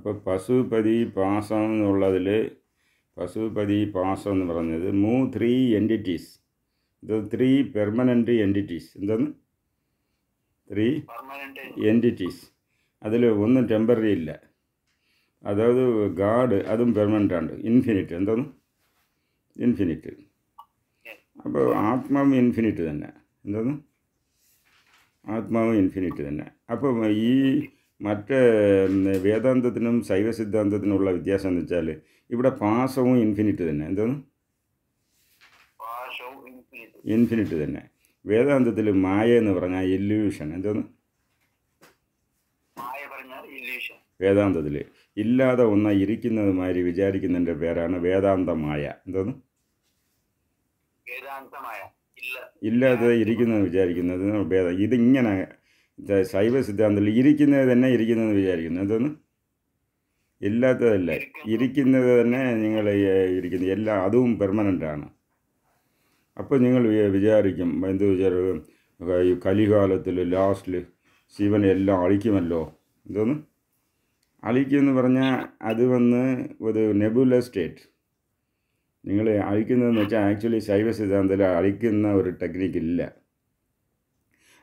അപ്പോൾ പശുപതി പാസം എന്നുള്ളതിൽ പശുപതി പാസം എന്ന് പറഞ്ഞത് 3 എൻറ്റിറ്റീസ്. ഇത് 3 പെർമനൻറ്റ് എൻറ്റിറ്റീസ്. എന്താണ് 3 എൻറ്റിറ്റീസ്? അതിൽ ഒന്നും ടെമ്പററി ഇല്ല. അതായത് ഗാഡ് അതും പെർമനൻ്റ് ആണ്. ഇൻഫിനിറ്റ്. എന്താണ് ഇൻഫിനിറ്റ്. അപ്പോൾ ആത്മാവും ഇൻഫിനിറ്റ് തന്നെ. എന്താണ് ആത്മാവും ഇൻഫിനിറ്റ് തന്നെ. അപ്പോൾ ഈ മറ്റ് വേദാന്തത്തിനും ശൈവ സിദ്ധാന്തത്തിനുള്ള വ്യത്യാസം എന്ന് വെച്ചാൽ ഇവിടെ പാശവും ഇൻഫിനിറ്റ് തന്നെ. എന്താണ് ഇൻഫിനിറ്റ് തന്നെ. വേദാന്തത്തിൽ മായ എന്ന് പറഞ്ഞാൽ ഇല്യൂഷൻ. എന്താണ് വേദാന്തത്തിൽ ഇല്ലാതെ ഒന്ന ഇരിക്കുന്നതുമാതിരി വിചാരിക്കുന്നതിൻ്റെ പേരാണ് വേദാന്തമായ. എന്താണ് ഇല്ലാതെ ഇരിക്കുന്നത് വിചാരിക്കുന്നത് ഭേദം. ഇതിങ്ങനെ ശൈവ സിദ്ധാന്തത്തിൽ ഇരിക്കുന്നത് തന്നെ ഇരിക്കുന്നതെന്ന് വിചാരിക്കുന്നു. എന്താണ് ഇല്ലാത്തതല്ല, ഇരിക്കുന്നത് തന്നെ നിങ്ങൾ ഇരിക്കുന്നത് എല്ലാം അതും പെർമനൻ്റാണ്. അപ്പോൾ നിങ്ങൾ വിചാരിക്കും എന്ത് വിചാരിക്കും, ഈ കലികാലത്തിൽ ലാസ്റ്റിൽ ശിവനെ എല്ലാം അഴിക്കുമല്ലോ. എന്തോന്ന് അഴിക്കുമെന്ന് പറഞ്ഞാൽ അത് വന്ന് ഒരു നെബുലസ് സ്റ്റേറ്റ്. നിങ്ങൾ അഴിക്കുന്നതെന്ന് വെച്ചാൽ ആക്ച്വലി ശൈവ സിദ്ധാന്തത്തിൽ അഴിക്കുന്ന ഒരു ടെക്നിക്കില്ല.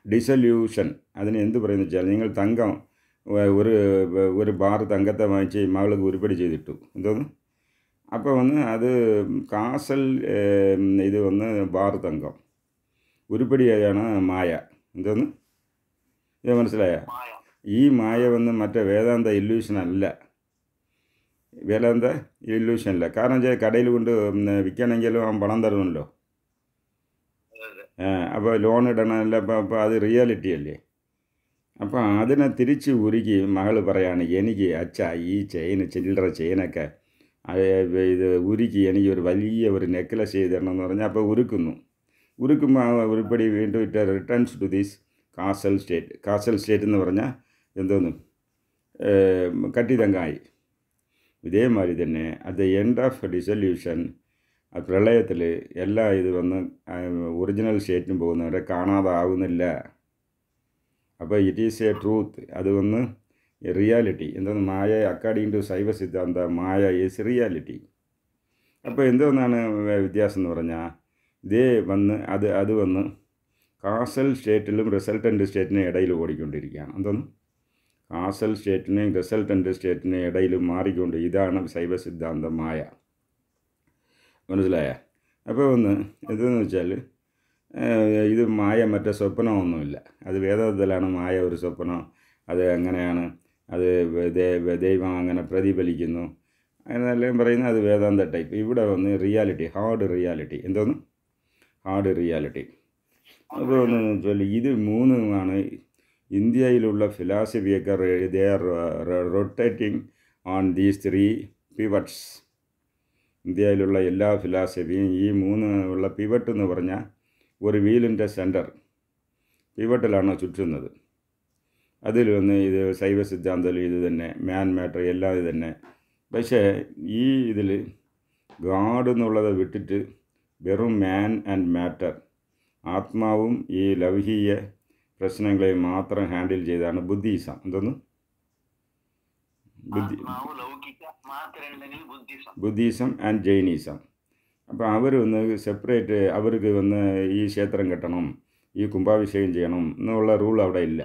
ഡിസൊല്യൂഷൻ അതിന് എന്ത് പറയുന്നത് വെച്ചാൽ, നിങ്ങൾ തങ്കം ഒരു ബാർ തങ്കത്തെ വാങ്ങിച്ച് മകൾക്ക് ഉരുപ്പടി ചെയ്തിട്ടു. എന്തോന്ന് അപ്പോൾ വന്ന് അത് കാസൽ ഇത് വന്ന് ബാർ തങ്കം ഉരുപ്പടിയാണ് മായ. എന്തോന്ന് ഇത് മനസ്സിലായ? ഈ മായ വന്ന് മറ്റേ വേദാന്ത ഇല്യൂഷനല്ല. വേദാന്ത ഇല്യൂഷനല്ല. കാരണം വെച്ചാൽ കടയിൽ കൊണ്ട് വിൽക്കണമെങ്കിലും അവൻ പണം തരുമല്ലോ. അപ്പോൾ ലോൺ ഇടണമല്ല. അപ്പോൾ അത് റിയാലിറ്റി അല്ലേ. അപ്പോൾ അതിനെ തിരിച്ച് ഉരുക്കി മകൾ പറയാണ്, എനിക്ക് അച്ഛാ ഈ ചില്ലറ ചെയിനൊക്കെ ഇത് ഉരുക്കി എനിക്ക് ഒരു വലിയ ഒരു നെക്ലസ് ചെയ്ത് തരണമെന്ന് പറഞ്ഞാൽ അപ്പോൾ ഉരുക്കുമ്പോൾ ആ ഉരുപ്പടി വീണ്ടും it returns to this causal state. Causal state എന്ന് പറഞ്ഞാൽ എന്തോന്നും കട്ടിതങ്കായി. ഇതേമാതിരി തന്നെ at the end of dissolution പ്രളയത്തിൽ എല്ലാ ഇത് വന്ന് ഒറിജിനൽ സ്റ്റേറ്റിനും പോകുന്നവരെ കാണാതാവുന്നില്ല. അപ്പോൾ ഇറ്റ് ഈസ് എ ട്രൂത്ത്. അത് വന്ന് റിയാലിറ്റി. എന്താണ് മായ according to Shaiva Siddhanta Maya is reality. അപ്പോൾ എന്തോന്നാണ് വ്യത്യാസം എന്ന് പറഞ്ഞാൽ, ഇതേ വന്ന് അത് വന്ന് കാസൽ സ്റ്റേറ്റിലും റിസൾട്ടൻ്റ് സ്റ്റേറ്റിനും ഇടയിൽ ഓടിക്കൊണ്ടിരിക്കുകയാണ്. എന്തോന്ന് കാസൽ സ്റ്റേറ്റിനെയും റിസൾട്ടൻ്റ് സ്റ്റേറ്റിനും ഇടയിൽ മാറിക്കൊണ്ട് ഇതാണ് ശൈവ സിദ്ധാന്തം മായ. മനസ്സിലായ? അപ്പോൾ ഒന്ന് എന്തെന്ന് വെച്ചാൽ ഇത് മായ മറ്റേ സ്വപ്നമൊന്നുമില്ല. അത് വേദത്തിലാണ് മായ ഒരു സ്വപ്നം. അത് അങ്ങനെയാണ്, അത് ദൈവം അങ്ങനെ പ്രതിഫലിക്കുന്നു അങ്ങനെല്ലാം പറയുന്നത്. അത് വേദാന്ത ടൈപ്പ്. ഇവിടെ വന്ന് റിയാലിറ്റി, ഹാർഡ് റിയാലിറ്റി. എന്തോന്ന് ഹാർഡ് റിയാലിറ്റി. അപ്പോൾ ഒന്ന് വെച്ചാൽ ഇത് മൂന്നുമാണ് ഇന്ത്യയിലുള്ള ഫിലോസഫിയൊക്കെ they are rotating on these 3 pivots. ഇന്ത്യയിലുള്ള എല്ലാ ഫിലോസഫിയും ഈ 3 ഉള്ള പിവട്ട് എന്ന് പറഞ്ഞാൽ ഒരു വീലിൻ്റെ സെൻറ്റർ പിവട്ടിലാണ് ചുറ്റുന്നത്. അതിൽ വന്ന് ഇത് ശൈവ സിദ്ധാന്തത്തിൽ ഇത് തന്നെ മാൻ മാറ്റർ എല്ലാം ഇത് തന്നെ. പക്ഷേ ഈ ഇതിൽ ഗാഡ് എന്നുള്ളത് വിട്ടിട്ട് വെറും മാൻ ആൻഡ് മാറ്റർ, ആത്മാവും ഈ ലൗകിക പ്രശ്നങ്ങളെ മാത്രം ഹാൻഡിൽ ചെയ്താണ് ബുദ്ധിസം. എന്തോന്ന് ബുദ്ധിസം ആൻഡ് ജൈനിസം. അപ്പോൾ അവർ വന്ന് സെപ്പറേറ്റ്, അവർക്ക് വന്ന് ഈ ക്ഷേത്രം കെട്ടണം, ഈ കുംഭാഭിഷേകം ചെയ്യണം എന്നുള്ള റൂൾ അവിടെ ഇല്ല.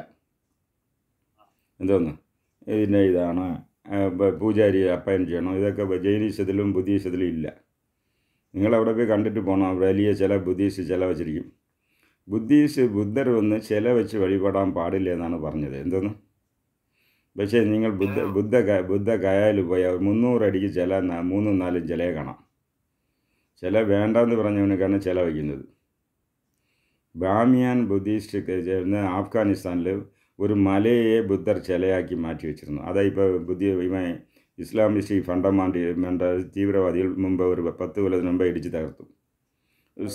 എന്തോന്ന് ഇതിൻ്റെ ഇതാണ് പൂജാരി അപ്പയൻ ചെയ്യണം. ഇതൊക്കെ ജൈനിസത്തിലും ബുദ്ധിസത്തിലും ഇല്ല. നിങ്ങളവിടെ പോയി കണ്ടിട്ട് പോകണം. വലിയ ചില ബുദ്ധീസ് ചില വച്ചിരിക്കും. ബുദ്ധർ വന്ന് ചില വെച്ച് വഴിപാടാൻ പാടില്ല എന്നാണ് പറഞ്ഞത്. എന്തോന്ന് പക്ഷേ നിങ്ങൾ ബുദ്ധ ഗയായിൽ പോയാൽ 300 അടിക്ക് ചില 3-4 ചിലയെ കാണാം. ചില വേണ്ടെന്ന് പറഞ്ഞവനൊക്കെയാണ് ചില വയ്ക്കുന്നത്. ബാമിയാൻ ബുദ്ധിസ്റ്റ് ചേർന്ന് അഫ്ഗാനിസ്ഥാനിൽ ഒരു മലയെ ബുദ്ധർ ചിലയാക്കി മാറ്റി വെച്ചിരുന്നു. അതാ ഇപ്പോൾ ഇസ്ലാമിസ്റ്റ് ഫണ്ടമെൻ്റൽ തീവ്രവാദികൾ മുമ്പ് ഒരു 10 കൊല്ലത്തിന് മുമ്പ് ഇടിച്ച് തകർത്തു.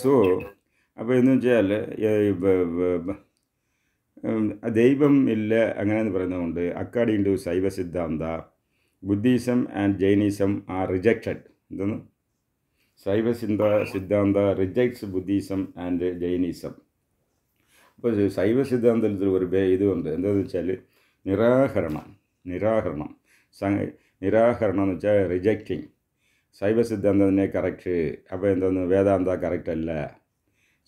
സോ അപ്പോൾ എന്ന് വെച്ചാൽ ദൈവം ഇല്ല അങ്ങനെയെന്ന് പറയുന്നതുകൊണ്ട് according to Shaiva Siddhanta Buddhism and Jainism are rejected. എന്തെന്ന് ശൈവ സിദ്ധാന്ത റിജക്ട്സ് ബുദ്ധിസം ആൻഡ് ജൈനിസം. അപ്പോൾ ശൈവ സിദ്ധാന്തത്തിൽ ഒരു ഇതുണ്ട്. എന്താണെന്ന് വെച്ചാൽ നിരാകരണം. നിരാകരണം എന്ന് വെച്ചാൽ റിജക്റ്റിങ്. ശൈവ സിദ്ധാന്തം തന്നെ കറക്റ്റ്, അപ്പോൾ എന്തോന്ന് വേദാന്ത കറക്റ്റ് അല്ല.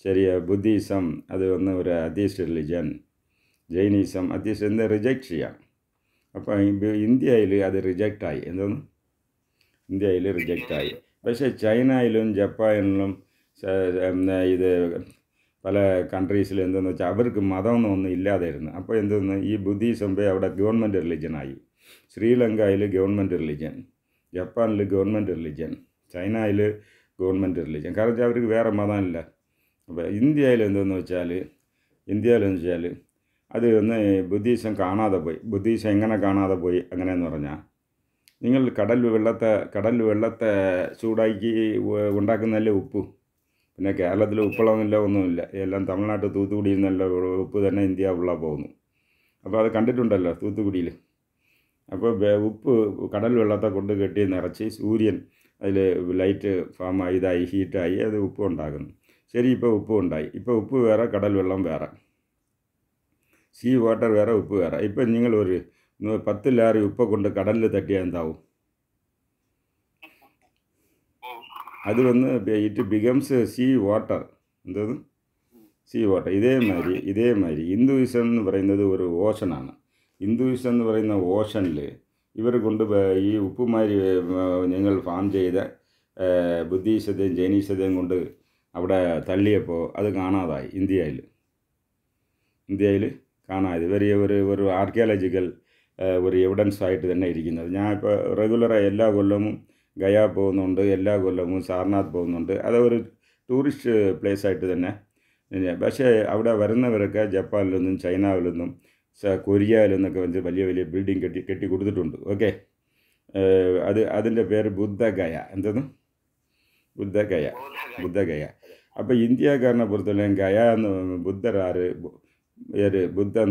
ശരിയാ, ബുദ്ധിസം അത് ഒന്ന് ഒരു അത്തീസ്റ്റ് റിലിജൻ, ജൈനിസം അത്തീസ്റ്റ് എന്ന് റിജക്റ്റ് ചെയ്യാം. അപ്പോൾ ഇന്ത്യയിൽ അത് റിജക്റ്റായി. എന്തോന്ന് ഇന്ത്യയിൽ റിജക്റ്റായി. പക്ഷേ ചൈനയിലും ജപ്പാനിലും ഇത് പല കൺട്രീസിലും എന്തെന്ന് വെച്ചാൽ അവർക്ക് മതമൊന്നും ഇല്ലാതായിരുന്നു. അപ്പോൾ എന്തെന്ന് ഈ ബുദ്ധിസം പോയി അവിടെ ഗവൺമെൻറ് റിലിജനായി. ശ്രീലങ്കയിൽ ഗവൺമെൻറ് റിലിജൻ, ജപ്പാനിൽ ഗവൺമെൻറ് റിലിജൻ, ചൈനയിൽ ഗവൺമെൻറ് റിലിജൻ. കാരണം വെച്ചാൽ അവർക്ക് വേറെ മതമില്ല. അപ്പോൾ ഇന്ത്യയിൽ എന്തെന്ന് വെച്ചാൽ അത് ഒന്ന് ബുദ്ധിസം കാണാതെ പോയി. ബുദ്ധിസം എങ്ങനെ കാണാതെ പോയി അങ്ങനെയെന്ന് പറഞ്ഞാൽ, നിങ്ങൾ കടൽ വെള്ളത്തെ ചൂടാക്കി ഉണ്ടാക്കുന്നതല്ലേ ഉപ്പ്. പിന്നെ കേരളത്തിൽ ഉപ്പളമില്ല, ഒന്നുമില്ല. എല്ലാം തമിഴ്നാട്ട് തൂത്തുക്കുടിയിൽ നിന്നല്ല ഉപ്പ് തന്നെ ഇന്ത്യ ഉള്ള പോകുന്നു. അപ്പോൾ അത് കണ്ടിട്ടുണ്ടല്ലോ തൂത്തുക്കുടിയിൽ. അപ്പോൾ ഉപ്പ് കടൽ വെള്ളത്തെ കൊണ്ട് കെട്ടി നിറച്ച് സൂര്യൻ അതിൽ ലൈറ്റ് ഇതായി ഹീറ്റായി അത് ഉപ്പ് ഉണ്ടാകുന്നു. ശരി, ഇപ്പോൾ ഉപ്പ് ഉണ്ടായി. ഇപ്പോൾ ഉപ്പ് വേറെ, കടൽ വെള്ളം വേറെ, സീ വാട്ടർ വേറെ, ഉപ്പ് വേറെ. ഇപ്പം നിങ്ങൾ ഒരു 10 ലാറി ഉപ്പ് കൊണ്ട് കടലിൽ തട്ടിയാൽ എന്താവും? അത് ഇറ്റ് ബിക്കംസ് സീ വാട്ടർ. എന്തത് സീ വാട്ടർ. ഇതേമാതിരി ഹിന്ദുയിസം എന്ന് പറയുന്നത് ഒരു ഓഷനാണ്. ഹിന്ദുയിസം എന്ന് പറയുന്ന ഓഷനിൽ ഇവർ കൊണ്ട് ഈ ഉപ്പുമാരി നിങ്ങൾ ഫാം ചെയ്ത ബുദ്ധിസത്തെയും ജൈനീസത്തെയും കൊണ്ട് അവിടെ തള്ളിയപ്പോൾ അത് കാണാതായി. ഇന്ത്യയിൽ കാണാതെ ഒരു ആർക്കിയോളജിക്കൽ ഒരു എവിഡൻസ് ആയിട്ട് തന്നെ ഇരിക്കുന്നത്. ഞാൻ ഇപ്പോൾ റെഗുലറായി എല്ലാ കൊല്ലവും ഗയ പോകുന്നുണ്ട്, എല്ലാ കൊല്ലവും സാർനാഥ് പോകുന്നുണ്ട്. അതൊരു ടൂറിസ്റ്റ് പ്ലേസ് ആയിട്ട് തന്നെ. പക്ഷേ അവിടെ വരുന്നവരൊക്കെ ജപ്പാനിൽ നിന്നും ചൈനയിൽ നിന്നും കൊറിയയിൽ നിന്നൊക്കെ വന്ന് വലിയ വലിയ ബിൽഡിംഗ് കെട്ടി കൊടുത്തിട്ടുണ്ട്. ഓക്കെ, അതിൻ്റെ പേര് ബുദ്ധഗയ. എന്തെന്ന് ബുദ്ധഗയ. അപ്പോൾ ഇന്ത്യക്കാരനെ പുറത്തുള്ള ഗയ എന്ന് ബുദ്ധൻ